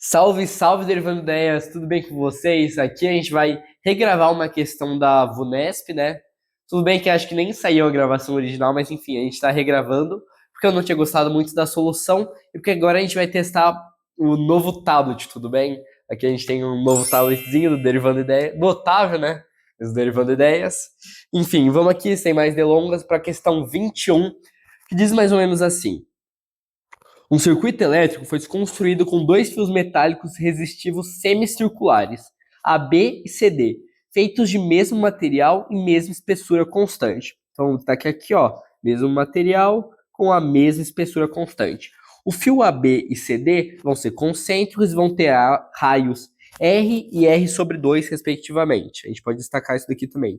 Salve, salve, Derivando Ideias, tudo bem com vocês? Aqui a gente vai regravar uma questão da VUNESP, né? Tudo bem que acho que nem saiu a gravação original, mas enfim, a gente está regravando, porque eu não tinha gostado muito da solução, e porque agora a gente vai testar o novo tablet, tudo bem? Aqui a gente tem um novo tabletzinho do Derivando Ideias, do Otávio, né? Do Derivando Ideias. Enfim, vamos aqui, sem mais delongas, para a questão 21, que diz mais ou menos assim. Um circuito elétrico foi construído com dois fios metálicos resistivos semicirculares, AB e CD, feitos de mesmo material e mesma espessura constante. Então, tá aqui, ó, mesmo material com a mesma espessura constante. O fio AB e CD vão ser concêntricos e vão ter raios R e R sobre 2, respectivamente. A gente pode destacar isso daqui também.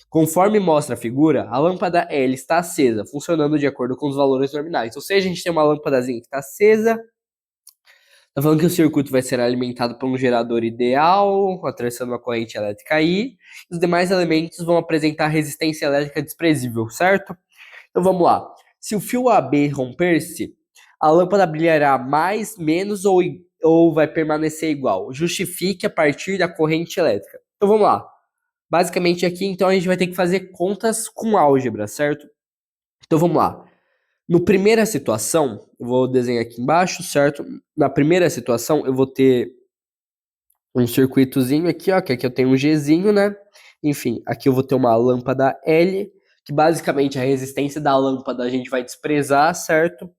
Conforme mostra a figura, a lâmpada L está acesa, funcionando de acordo com os valores nominais. Ou seja, a gente tem uma lâmpadazinha que está acesa. Está falando que o circuito vai ser alimentado por um gerador ideal, atravessando uma corrente elétrica I. E os demais elementos vão apresentar resistência elétrica desprezível, certo? Então vamos lá. Se o fio AB romper-se, a lâmpada brilhará mais, menos ou vai permanecer igual. Justifique a partir da corrente elétrica. Então vamos lá. Basicamente aqui, então, a gente vai ter que fazer contas com álgebra, certo? Então vamos lá. No primeira situação, eu vou desenhar aqui embaixo, certo? Na primeira situação, eu vou ter um circuitozinho aqui, ó, que aqui eu tenho um Gzinho, né? Enfim, aqui eu vou ter uma lâmpada L, que basicamente a resistência da lâmpada a gente vai desprezar, certo?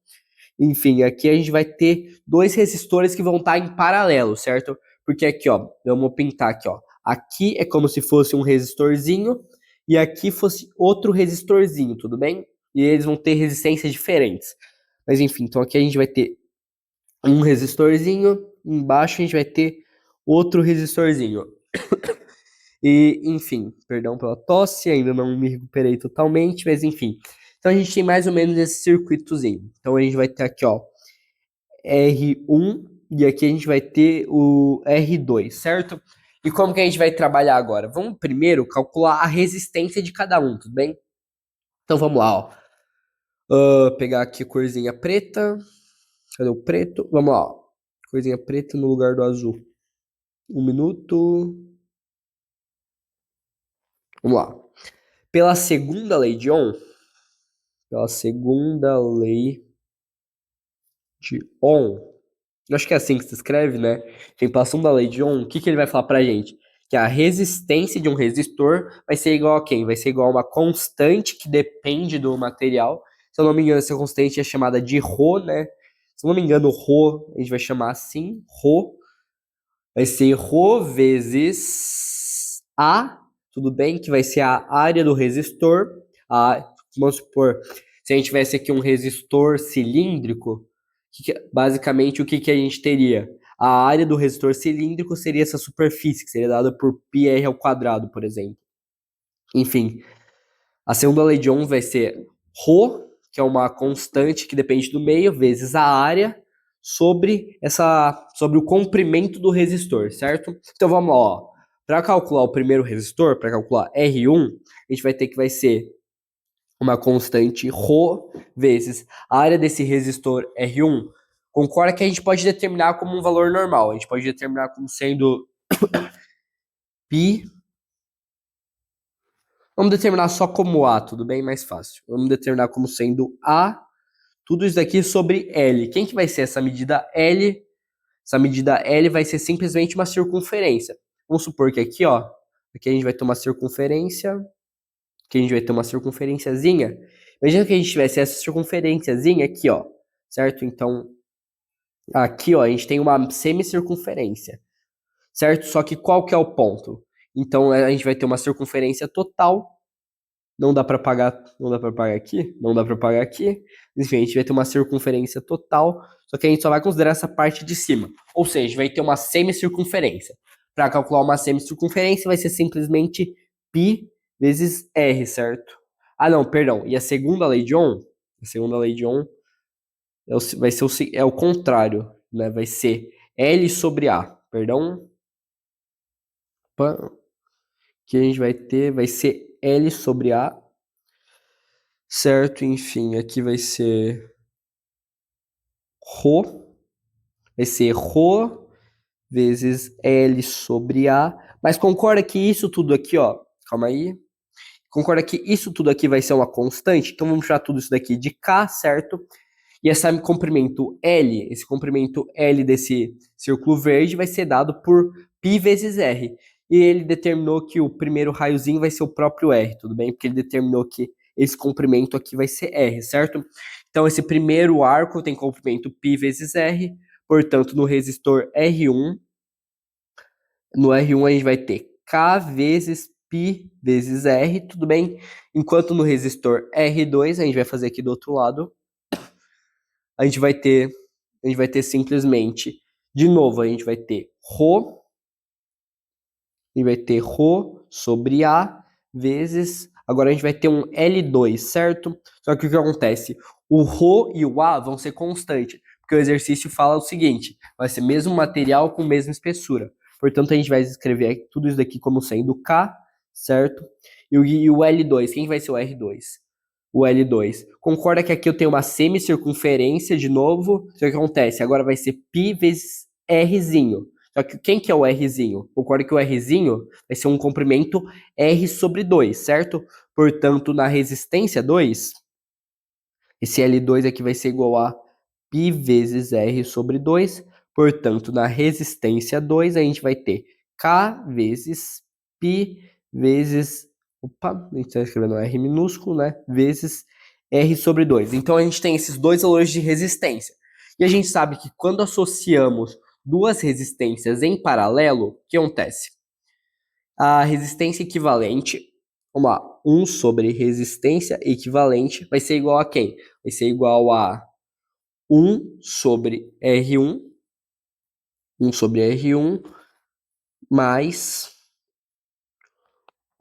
Enfim, aqui a gente vai ter dois resistores que vão estar em paralelo, certo? Porque aqui, ó, vamos pintar aqui, ó. Aqui é como se fosse um resistorzinho e aqui fosse outro resistorzinho, tudo bem? E eles vão ter resistências diferentes. Mas enfim, então aqui a gente vai ter um resistorzinho, embaixo a gente vai ter outro resistorzinho. E, enfim, perdão pela tosse, ainda não me recuperei totalmente, mas enfim. Então a gente tem mais ou menos esse circuitozinho. Então a gente vai ter aqui, ó, R1 e aqui a gente vai ter o R2, certo? E como que a gente vai trabalhar agora? Vamos primeiro calcular a resistência de cada um, tudo bem? Então vamos lá, ó. Pegar aqui a corzinha preta. Cadê o preto? Vamos lá, ó. Corzinha preta no lugar do azul. Um minuto. Vamos lá. Pela segunda lei de Ohm, pela segunda lei de Ohm, eu acho que é assim que se escreve, né? Reemplação da lei de Ohm, o que que ele vai falar pra gente? Que a resistência de um resistor vai ser igual a quem? Vai ser igual a uma constante que depende do material. Se eu não me engano, essa constante é chamada de ρ, né? Se eu não me engano, ρ, a gente vai chamar assim, ρ, vai ser ρ vezes A, tudo bem? Que vai ser a área do resistor. Vamos supor, se a gente tivesse aqui um resistor cilíndrico, basicamente o que a gente teria? A área do resistor cilíndrico seria essa superfície, que seria dada por πr ao quadrado, por exemplo. Enfim, a segunda lei de Ohm vai ser ρ, que é uma constante que depende do meio, vezes a área sobre o comprimento do resistor, certo? Então vamos lá, ó. Para calcular o primeiro resistor, para calcular R1, a gente vai ter que vai ser uma constante ρ vezes a área desse resistor R1. Concorda que a gente pode determinar como um valor normal. A gente pode determinar como sendo π. Vamos determinar só como A, tudo bem? Mais fácil. Vamos determinar como sendo A, tudo isso daqui sobre L. Quem que vai ser essa medida L? Essa medida L vai ser simplesmente uma circunferência. Vamos supor que aqui, ó, aqui a gente vai ter uma circunferência, aqui a gente vai ter uma circunferenciazinha. Imagina que a gente tivesse essa circunferenciazinha aqui, ó, certo? Então, aqui, ó, a gente tem uma semicircunferência, certo? Só que qual que é o ponto? Então, a gente vai ter uma circunferência total. Não dá para pagar, não dá para pagar aqui, não dá para pagar aqui. Enfim, a gente vai ter uma circunferência total, só que a gente só vai considerar essa parte de cima. Ou seja, a gente vai ter uma semicircunferência. Para calcular uma semicircunferência vai ser simplesmente π vezes r, certo? Ah, não, perdão. E a segunda lei de Ohm, a segunda lei de Ohm vai ser o contrário, né? Vai ser L sobre A, perdão. Que a gente vai ter, vai ser L sobre A, certo? Enfim, aqui vai ser ρ vai ser Rho vezes L sobre A. Mas concorda que isso tudo aqui, ó, calma aí. Concorda que isso tudo aqui vai ser uma constante? Então vamos chamar tudo isso daqui de K, certo? E esse comprimento L, esse comprimento L desse círculo verde vai ser dado por π vezes R. E ele determinou que o primeiro raiozinho vai ser o próprio R, tudo bem? Porque ele determinou que esse comprimento aqui vai ser R, certo? Então esse primeiro arco tem comprimento π vezes R, portanto no resistor R1, no R1 a gente vai ter K vezes π vezes R, tudo bem? Enquanto no resistor R2, a gente vai fazer aqui do outro lado, a gente vai ter simplesmente, de novo, a gente vai ter Rho, e vai ter Rho sobre A vezes, agora a gente vai ter um L2, certo? Só que o que acontece? O Rho e o A vão ser constantes, porque o exercício fala o seguinte, vai ser mesmo material com mesma espessura. Portanto, a gente vai escrever tudo isso daqui como sendo K, certo? E o L2, quem vai ser o R2? O L2. Concorda que aqui eu tenho uma semicircunferência de novo? Só que acontece, agora vai ser π vezes Rzinho. Só que quem que é o Rzinho? Concorda que o Rzinho vai ser um comprimento R sobre 2, certo? Portanto, na resistência 2, esse L2 aqui vai ser igual a π vezes R sobre 2. Portanto, na resistência 2, a gente vai ter K vezes π vezes... Opa, a gente está escrevendo R minúsculo, né? Vezes R sobre 2. Então, a gente tem esses dois valores de resistência. E a gente sabe que quando associamos duas resistências em paralelo, o que acontece? A resistência equivalente, vamos lá, 1 sobre resistência equivalente vai ser igual a quem? Vai ser igual a 1 sobre R1, 1 sobre R1, mais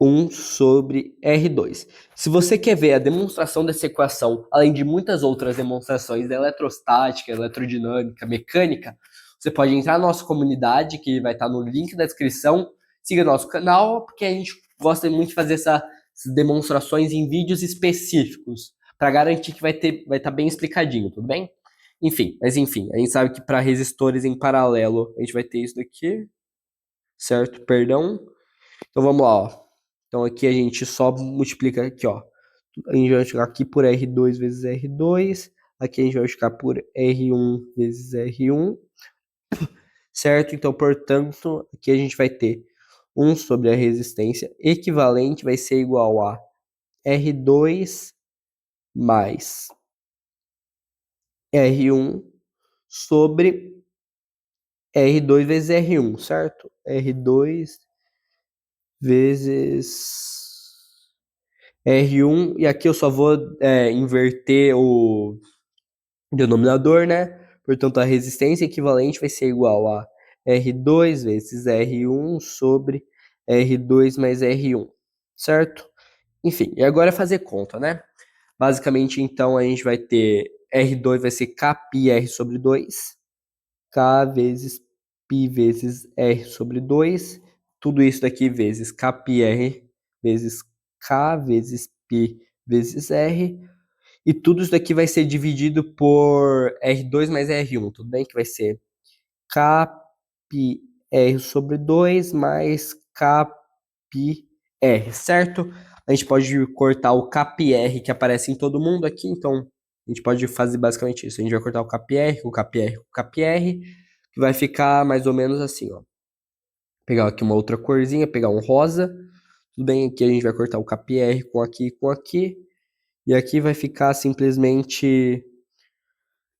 1 sobre R2. Se você quer ver a demonstração dessa equação, além de muitas outras demonstrações da eletrostática, eletrodinâmica, mecânica, você pode entrar na nossa comunidade, que vai estar no link da descrição, siga nosso canal, porque a gente gosta muito de fazer essas demonstrações em vídeos específicos, para garantir que vai estar bem explicadinho, tudo bem? Enfim, a gente sabe que para resistores em paralelo, a gente vai ter isso daqui, certo? Perdão. Então vamos lá, ó. Então aqui a gente só multiplica aqui, ó. A gente vai multiplicar aqui por R2 vezes R2. Aqui a gente vai multiplicar por R1 vezes R1. Certo? Então, portanto, aqui a gente vai ter 1 sobre a resistência equivalente vai ser igual a R2 mais R1 sobre R2 vezes R1, certo? R2 vezes R1, e aqui eu só vou inverter o denominador, né? Portanto, a resistência equivalente vai ser igual a R2 vezes R1 sobre R2 mais R1, certo? Enfim, e agora é fazer conta, né? Basicamente, então, a gente vai ter R2 vai ser Kπr sobre 2, K vezes π vezes R sobre 2, tudo isso daqui vezes Kπr vezes K vezes π vezes R, e tudo isso daqui vai ser dividido por R2 mais R1, tudo bem? Que vai ser Kπr sobre 2 mais Kπr, certo? A gente pode cortar o Kpr que aparece em todo mundo aqui, então a gente pode fazer basicamente isso. A gente vai cortar o Kpr, o Kpr, o Kpr, que vai ficar mais ou menos assim, ó. Pegar aqui uma outra corzinha, pegar um rosa. Tudo bem, aqui a gente vai cortar o Kpr com aqui e com aqui. E aqui vai ficar simplesmente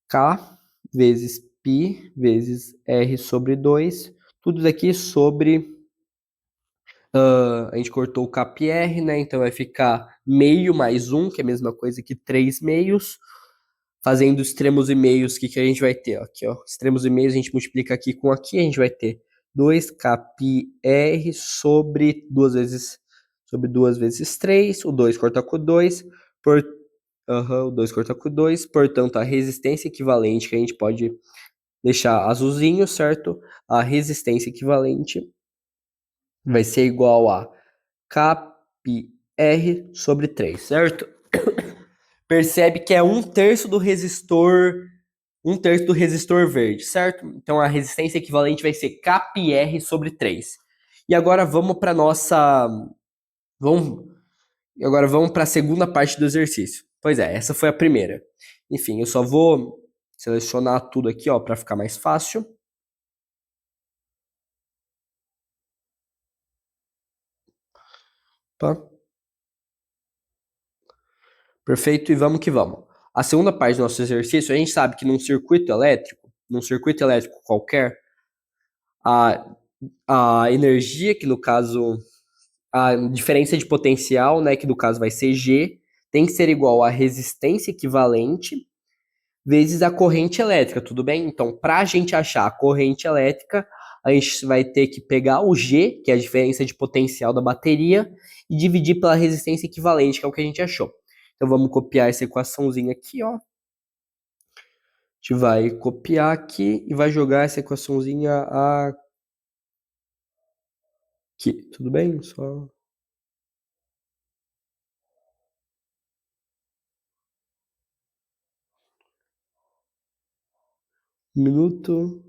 K vezes π vezes R sobre 2. Tudo daqui sobre... a gente cortou o Kpr, né? Então vai ficar meio mais 1, que é a mesma coisa que 3 meios. Fazendo extremos e meios, o que a gente vai ter? Aqui, ó, extremos e meios a gente multiplica aqui com aqui, a gente vai ter 2Kπr sobre 2 vezes 3, o 2 corta com o 2, o 2 corta com o 2, portanto a resistência equivalente, que a gente pode deixar azulzinho, certo? A resistência equivalente vai ser igual a Kπr sobre 3, certo? Percebe que é 1/3 do resistor 1/3 do resistor verde, certo? Então a resistência equivalente vai ser kπr sobre 3. E agora vamos para nossa... Agora vamos para a segunda parte do exercício. Pois é, essa foi a primeira. Enfim, eu só vou selecionar tudo aqui, ó, para ficar mais fácil. Tá? Perfeito, e vamos que vamos. A segunda parte do nosso exercício, a gente sabe que num circuito elétrico qualquer, a, a energia, que no caso, a diferença de potencial, né, que no caso vai ser G, tem que ser igual à resistência equivalente vezes a corrente elétrica, tudo bem? Então, para a gente achar a corrente elétrica, a gente vai ter que pegar o G, que é a diferença de potencial da bateria, e dividir pela resistência equivalente, que é o que a gente achou. Então, vamos copiar essa equaçãozinha aqui, ó. A gente vai copiar aqui e vai jogar essa equaçãozinha aqui, tudo bem? Só um minuto.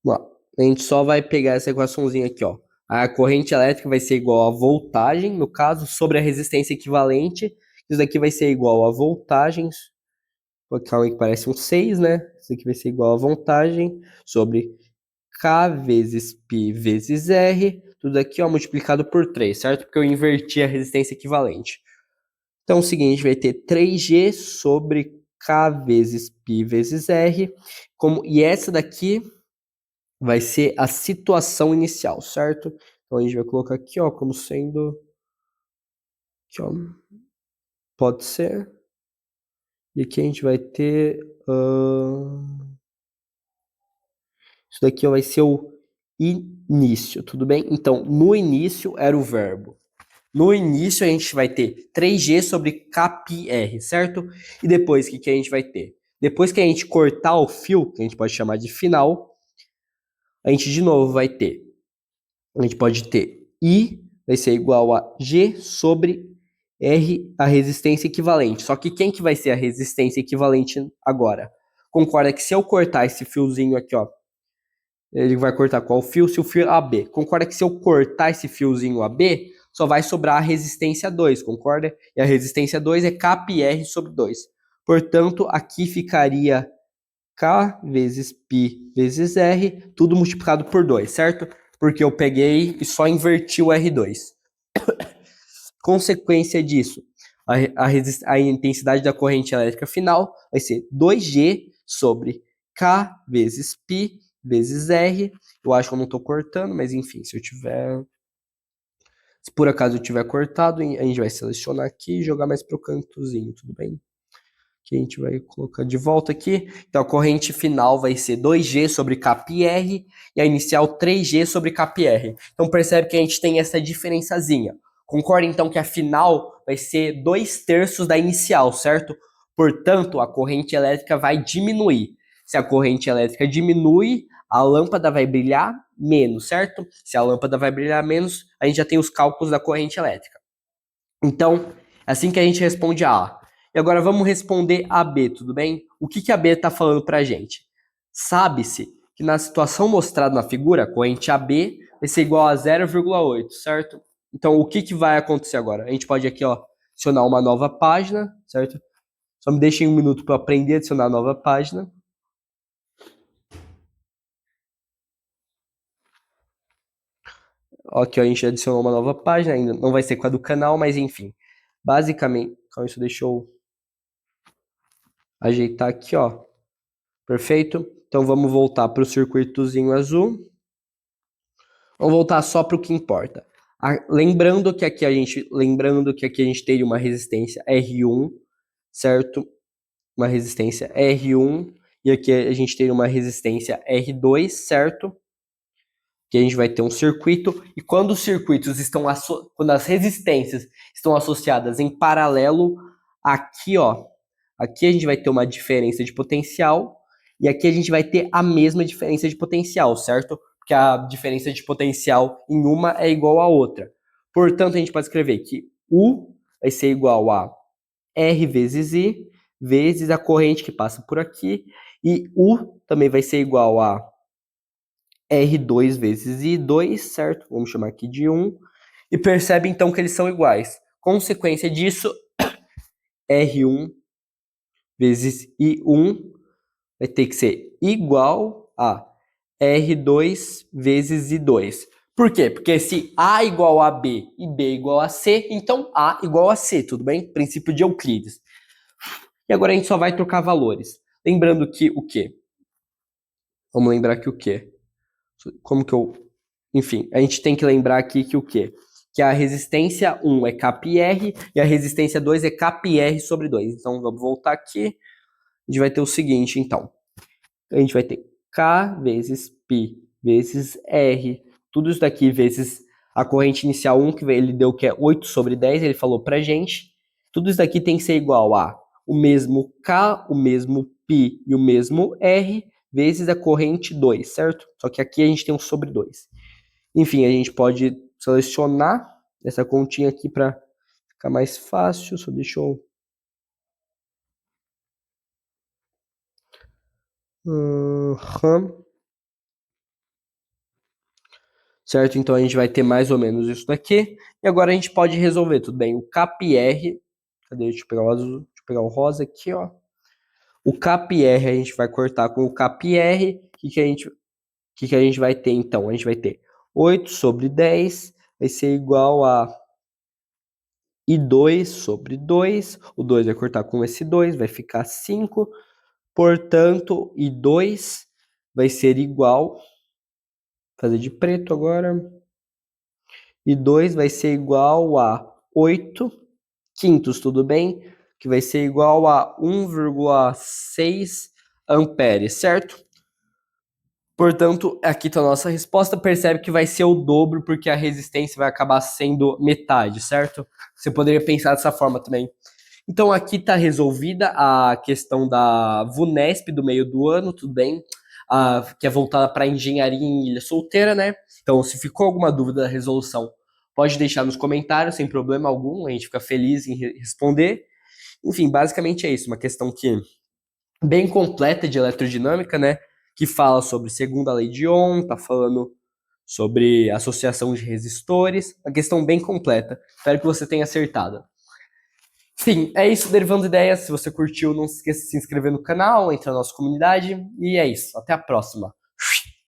Vamos lá. A gente só vai pegar essa equaçãozinha aqui, ó. A corrente elétrica vai ser igual a voltagem, no caso, sobre a resistência equivalente. Isso daqui vai ser igual a voltagens. Vou colocar um que parece um 6, né? Isso aqui vai ser igual a voltagem sobre K vezes π vezes R. Tudo aqui, ó, multiplicado por 3, certo? Porque eu inverti a resistência equivalente. Então, é o seguinte, vai ter 3G sobre K vezes π vezes R. E essa daqui vai ser a situação inicial, certo? Então a gente vai colocar aqui, ó, como sendo... Aqui, ó. Pode ser. E aqui a gente vai ter... Isso daqui ó, vai ser o início, tudo bem? Então, no início era o verbo. No início a gente vai ter 3G sobre kπr, certo? E depois, o que a gente vai ter? Depois que a gente cortar o fio, que a gente pode chamar de final, a gente de novo vai ter... A gente pode ter I vai ser igual a G sobre R, a resistência equivalente. Só que quem que vai ser a resistência equivalente agora? Concorda que se eu cortar esse fiozinho aqui, ó, ele vai cortar qual fio? Se o fio é AB. Concorda que se eu cortar esse fiozinho AB, só vai sobrar a resistência 2, concorda? E a resistência 2 é kπr sobre 2. Portanto, aqui ficaria K vezes π vezes R, tudo multiplicado por 2, certo? Porque eu peguei e só inverti o R2. Consequência disso, a intensidade da corrente elétrica final vai ser 2G sobre K vezes π vezes R. Eu acho que eu não estou cortando, mas enfim, se por acaso eu tiver cortado, a gente vai selecionar aqui e jogar mais para o cantozinho, tudo bem? Que a gente vai colocar de volta aqui. Então, a corrente final vai ser 2G sobre kπr e a inicial 3G sobre kπr. Então, percebe que a gente tem essa diferençazinha. Concorda, então, que a final vai ser 2/3 da inicial, certo? Portanto, a corrente elétrica vai diminuir. Se a corrente elétrica diminui, a lâmpada vai brilhar menos, certo? Se a lâmpada vai brilhar menos, a gente já tem os cálculos da corrente elétrica. Então, é assim que a gente responde a A. E agora vamos responder a B, tudo bem? O que a B está falando para a gente? Sabe-se que na situação mostrada na figura, a corrente AB vai ser igual a 0,8, certo? Então, o que vai acontecer agora? A gente pode aqui, ó, adicionar uma nova página, certo? Só me deixem um minuto para aprender a adicionar a nova página. Aqui, ó, a gente adicionou uma nova página, ainda não vai ser com a do canal, mas enfim. Basicamente, então isso deixa eu ajeitar aqui, ó. Perfeito? Então vamos voltar para o circuitozinho azul. Vamos voltar só para o que importa. Lembrando que aqui a gente teria uma resistência R1, certo? Uma resistência R1 e aqui a gente teria uma resistência R2, certo? Que a gente vai ter um circuito e quando os circuitos quando as resistências estão associadas em paralelo, aqui, ó, aqui a gente vai ter uma diferença de potencial e aqui a gente vai ter a mesma diferença de potencial, certo? Porque a diferença de potencial em uma é igual à outra. Portanto, a gente pode escrever que U vai ser igual a R vezes I, vezes a corrente que passa por aqui, e U também vai ser igual a R2 vezes I2, certo? Vamos chamar aqui de 1. E percebe então que eles são iguais. Consequência disso, R1 vezes I1 vai ter que ser igual a R2 vezes I2. Por quê? Porque se A igual a B e B igual a C, então A igual a C, tudo bem? Princípio de Euclides. E agora a gente só vai trocar valores. Lembrando que o quê? Vamos lembrar que o quê? Como que eu... Enfim, a gente tem que lembrar aqui que o quê? Que a resistência 1 é kπr e a resistência 2 é kπr sobre 2. Então, vamos voltar aqui. A gente vai ter o seguinte, então. A gente vai ter K vezes π vezes R. Tudo isso daqui vezes a corrente inicial 1, que ele deu que é 8 sobre 10, ele falou pra gente. Tudo isso daqui tem que ser igual a o mesmo K, o mesmo π e o mesmo R, vezes a corrente 2, certo? Só que aqui a gente tem um sobre 2. Enfim, a gente pode selecionar essa continha aqui para ficar mais fácil. Só deixa eu... Certo? Então a gente vai ter mais ou menos isso daqui. E agora a gente pode resolver, tudo bem? O kπr, cadê? Deixa eu pegar o azul, deixa eu pegar o rosa aqui, ó. O kπr a gente vai cortar com o kπr. Que a gente vai ter então? A gente vai ter 8 sobre 10 vai ser igual a I2 sobre 2. O 2 vai cortar com esse 2, vai ficar 5. Portanto, I2 vai ser igual... Fazer de preto agora. I2 vai ser igual a 8 quintos, tudo bem? Que vai ser igual a 1,6 amperes, certo? Portanto, aqui está a nossa resposta. Percebe que vai ser o dobro, porque a resistência vai acabar sendo metade, certo? Você poderia pensar dessa forma também. Então, aqui está resolvida a questão da VUNESP do meio do ano, tudo bem? Que é voltada para engenharia em Ilha Solteira, né? Então, se ficou alguma dúvida da resolução, pode deixar nos comentários, sem problema algum. A gente fica feliz em responder. Enfim, basicamente é isso. Uma questão que bem completa de eletrodinâmica, né? Que fala sobre segunda lei de Ohm, tá falando sobre associação de resistores. Uma questão bem completa. Espero que você tenha acertado. Sim, é isso, Derivando Ideias. Se você curtiu, não se esqueça de se inscrever no canal, entrar na nossa comunidade. E é isso. Até a próxima.